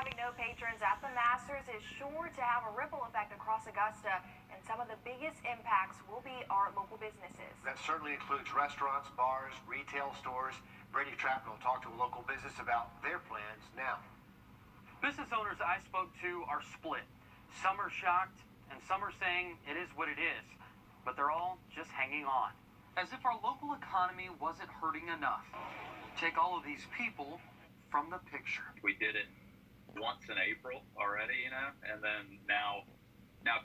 having no patrons at the Masters is sure to have a ripple effect across Augusta, and some of the biggest impacts will be our local businesses. That certainly includes restaurants, bars, retail stores. Brady Trapman will talk to a local business about their plans now. Business owners I spoke to are split. Some are shocked, and some are saying it is what it is. But they're all just hanging on. As if our local economy wasn't hurting enough. Take all of these people from the picture. We did it once in April already, and then now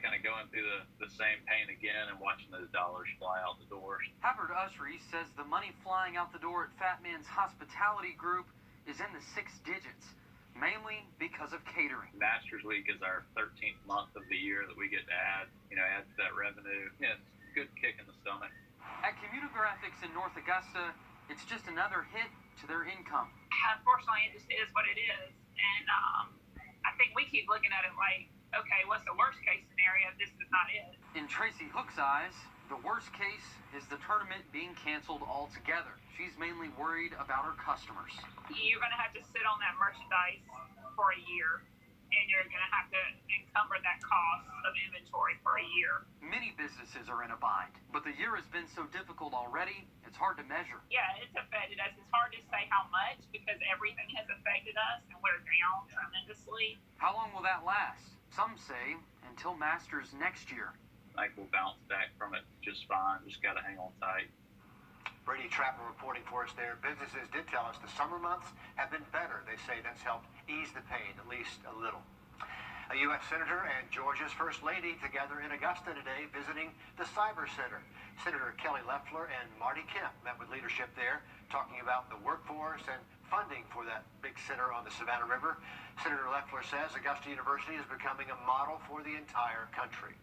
kind of going through the same pain again and watching those dollars fly out the doors. Howard Usry says the money flying out the door at Fat Man's Hospitality Group is in the 6 digits, mainly because of catering. Masters Week is our 13th month of the year that we get to add to that revenue. Yeah, it's a good kick in the stomach. At Communigraphics in North Augusta, it's just another hit to their income. Unfortunately, it just is what it is. And I think we keep looking at it like, okay, what's the worst case scenario? This is not it. In Tracy Hook's eyes, the worst case is the tournament being canceled altogether. She's mainly worried about her customers. You're going to have to sit on that merchandise for a year, and you're going to have to encumber that cost of inventory for a year. Many businesses are in a bind, but the year has been so difficult already, it's hard to measure. Yeah, it's affected us. It's hard to say how much because everything has affected us, and we're down tremendously. How long will that last? Some say until Masters next year. I think we'll bounce back from it just fine. Just got to hang on tight. Brady Trapman reporting for us there. Businesses did tell us the summer months have been better. They say that's helped ease the pain, at least a little. A U.S. Senator and Georgia's First Lady together in Augusta today visiting the Cyber Center. Senator Kelly Loeffler and Marty Kemp met with leadership there, talking about the workforce and funding for that big center on the Savannah River. Senator Loeffler says Augusta University is becoming a model for the entire country.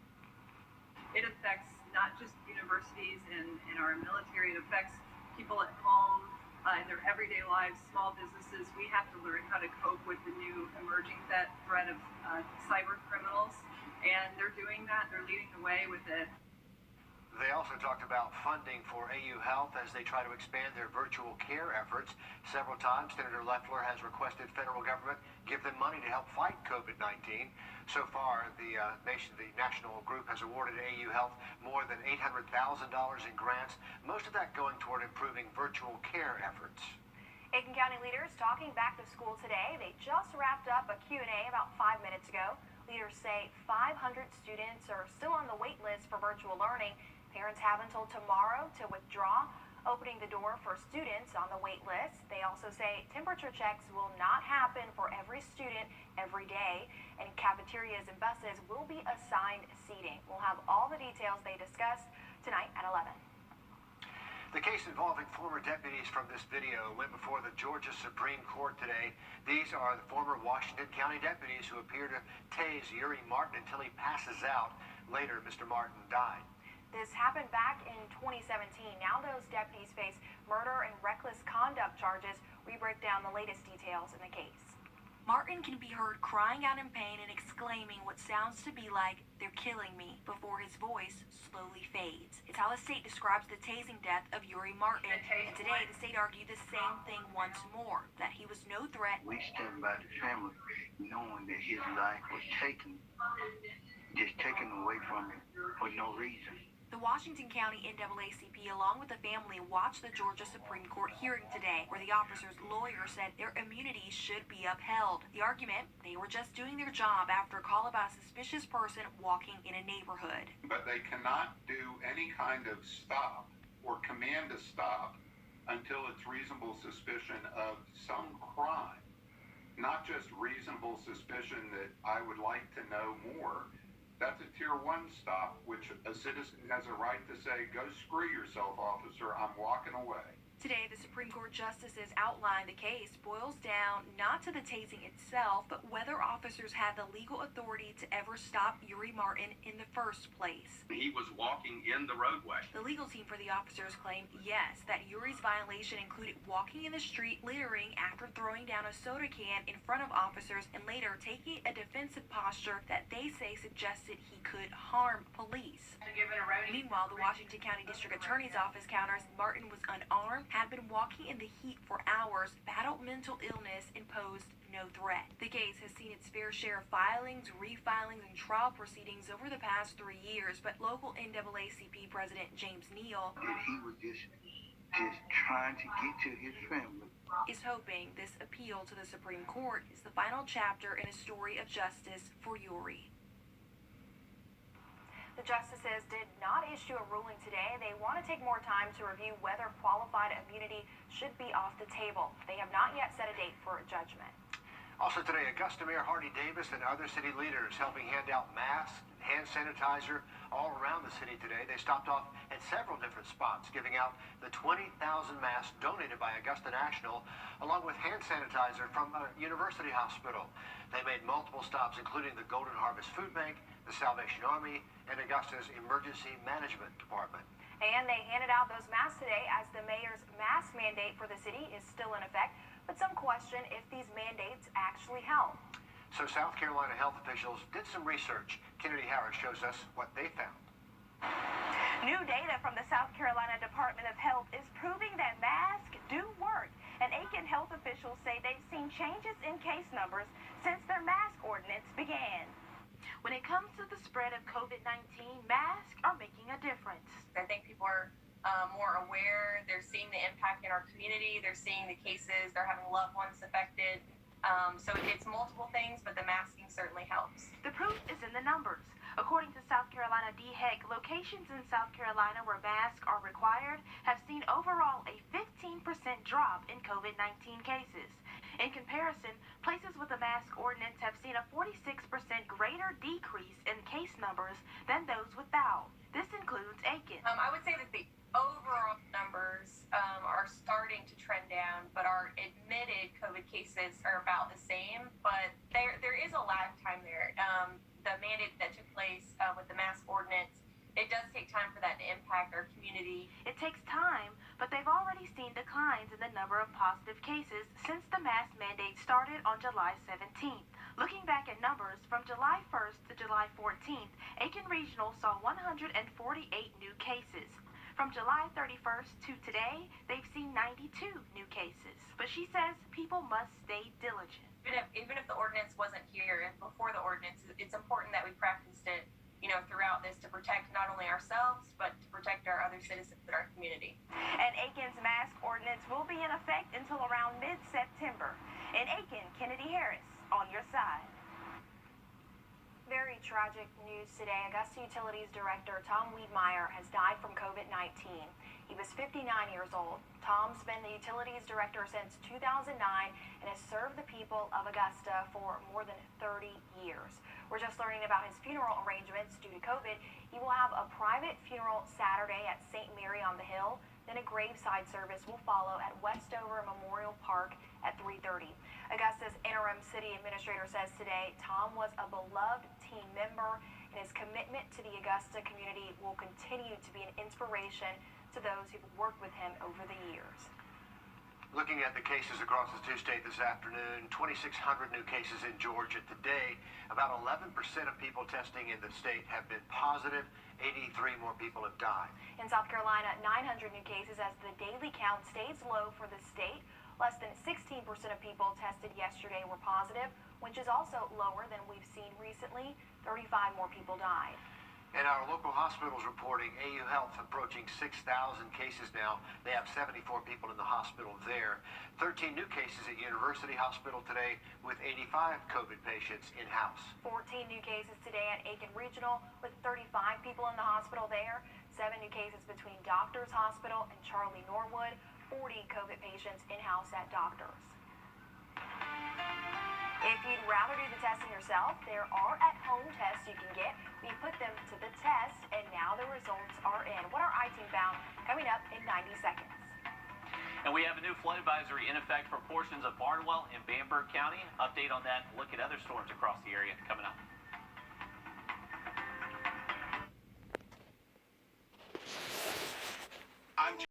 It affects not just universities and our military, it affects people at home, in their everyday lives, small businesses. We have to learn how to cope with the new emerging threat of cyber criminals, and they're doing that. They're leading the way with it. They also talked about funding for AU Health as they try to expand their virtual care efforts. Several times, Senator Loeffler has requested federal government give them money to help fight COVID-19. So far, the national group has awarded AU Health more than $800,000 in grants, most of that going toward improving virtual care efforts. Aiken County leaders talking back to school today. They just wrapped up a Q&A about 5 minutes ago. Leaders say 500 students are still on the wait list for virtual learning. Parents have until tomorrow to withdraw, opening the door for students on the wait list. They also say temperature checks will not happen for every student every day, and cafeterias and buses will be assigned seating. We'll have all the details they discussed tonight at 11. The case involving former deputies from this video went before the Georgia Supreme Court today. These are the former Washington County deputies who appear to tase Uri Martin until he passes out. Later, Mr. Martin died. This happened back in 2017. Now those deputies face murder and reckless conduct charges. We break down the latest details in the case. Martin can be heard crying out in pain and exclaiming what sounds to be like, "They're killing me," before his voice slowly fades. It's how the state describes the tasing death of Uri Martin. And today, the state argued the same thing once more, that he was no threat. We stand by the family knowing that his life was taken away from him for no reason. The Washington County NAACP, along with the family, watched the Georgia Supreme Court hearing today, where the officer's lawyer said their immunity should be upheld. The argument, they were just doing their job after a call about a suspicious person walking in a neighborhood. But they cannot do any kind of stop or command a stop until it's reasonable suspicion of some crime. Not just reasonable suspicion that I would like to know more. That's a tier 1 stop, which a citizen has a right to say, "Go screw yourself, officer, I'm walking away." Today, the Supreme Court justices outlined the case boils down not to the tasing itself, but whether officers had the legal authority to ever stop Uri Martin in the first place. He was walking in the roadway. The legal team for the officers claimed, yes, that Uri's violation included walking in the street, littering after throwing down a soda can in front of officers, and later taking a defensive posture that they say suggested he could harm police. Meanwhile, the Washington County District Attorney's Office counters Martin was unarmed, had been walking in the heat for hours, battled mental illness, and posed no threat. The case has seen its fair share of filings, refilings, and trial proceedings over the past 3 years, but local NAACP President James Neal That he was just trying to get to his family. Is hoping this appeal to the Supreme Court is the final chapter in a story of justice for Uri. The justices did not issue a ruling today. They want to take more time to review whether qualified immunity should be off the table. They have not yet set a date for a judgment. Also today, Augusta Mayor Hardy Davis and other city leaders helping hand out masks, hand sanitizer all around the city today. They stopped off at several different spots, giving out the 20,000 masks donated by Augusta National, along with hand sanitizer from a university hospital. They made multiple stops, including the Golden Harvest Food Bank, the Salvation Army, and Augusta's Emergency Management Department. And they handed out those masks today as the mayor's mask mandate for the city is still in effect, but some question if these mandates actually help. So South Carolina health officials did some research. Kennedy Harris shows us what they found. New data from the South Carolina Department of Health is proving that masks do work. And Aiken health officials say they've seen changes in case numbers since their mask ordinance began. When it comes to the spread of COVID-19, masks are making a difference. I think people are more aware. They're seeing the impact in our community. They're seeing the cases. They're having loved ones affected. So it's multiple things, but the masking certainly helps. The proof is in the numbers. According to South Carolina DHEC, locations in South Carolina where masks are required have seen overall a 15% drop in COVID-19 cases. In comparison, places with a mask ordinance have seen a 46% greater decrease in case numbers than those without. This includes Aiken. I would say that the overall numbers are starting to trend down, but our admitted COVID cases are about the same. But there is a lag time there. The mandate that took place with the mask ordinance, it does take time for that to impact our community. It takes time, but they've already seen declines in the number of positive cases since the mask mandate started on July 17th. Looking back at numbers, from July 1st to July 14th, Aiken Regional saw 148 new cases. From July 31st to today, they've seen 92 new cases. But she says people must stay diligent. Even if the ordinance wasn't here and before the ordinance, it's important that we practiced it, throughout this to protect not only ourselves, but to protect our other citizens in our community. And Aiken's mask ordinance will be in effect until around mid-September. In Aiken, Kennedy Harris, on your side. Very tragic news today. Augusta Utilities Director Tom Wiedmeyer has died from COVID-19. He was 59 years old. Tom's been the Utilities Director since 2009 and has served the people of Augusta for more than 30 years. We're just learning about his funeral arrangements due to COVID. He will have a private funeral Saturday at St. Mary on the Hill. Then a graveside service will follow at Westover Memorial Park at 3:30. Augusta's interim city administrator says today Tom was a beloved team member, and his commitment to the Augusta community will continue to be an inspiration to those who've worked with him over the years. Looking at the cases across the two-state this afternoon, 2,600 new cases in Georgia today. About 11% of people testing in the state have been positive. 83 more people have died. In South Carolina, 900 new cases as the daily count stays low for the state. Less than 16% of people tested yesterday were positive, which is also lower than we've seen recently. 35 more people died. And our local hospitals reporting AU Health approaching 6,000 cases now. They have 74 people in the hospital there. 13 new cases at University Hospital today with 85 COVID patients in-house. 14 new cases today at Aiken Regional with 35 people in the hospital there. 7 new cases between Doctors Hospital and Charlie Norwood. 40 COVID patients in-house at Doctors. If you'd rather do the testing yourself, there are at-home tests you can get. We put them to the test, and now the results are in. What our I-Team found coming up in 90 seconds. And we have a new flood advisory in effect for portions of Barnwell and Bamberg County. Update on that, look at other storms across the area coming up.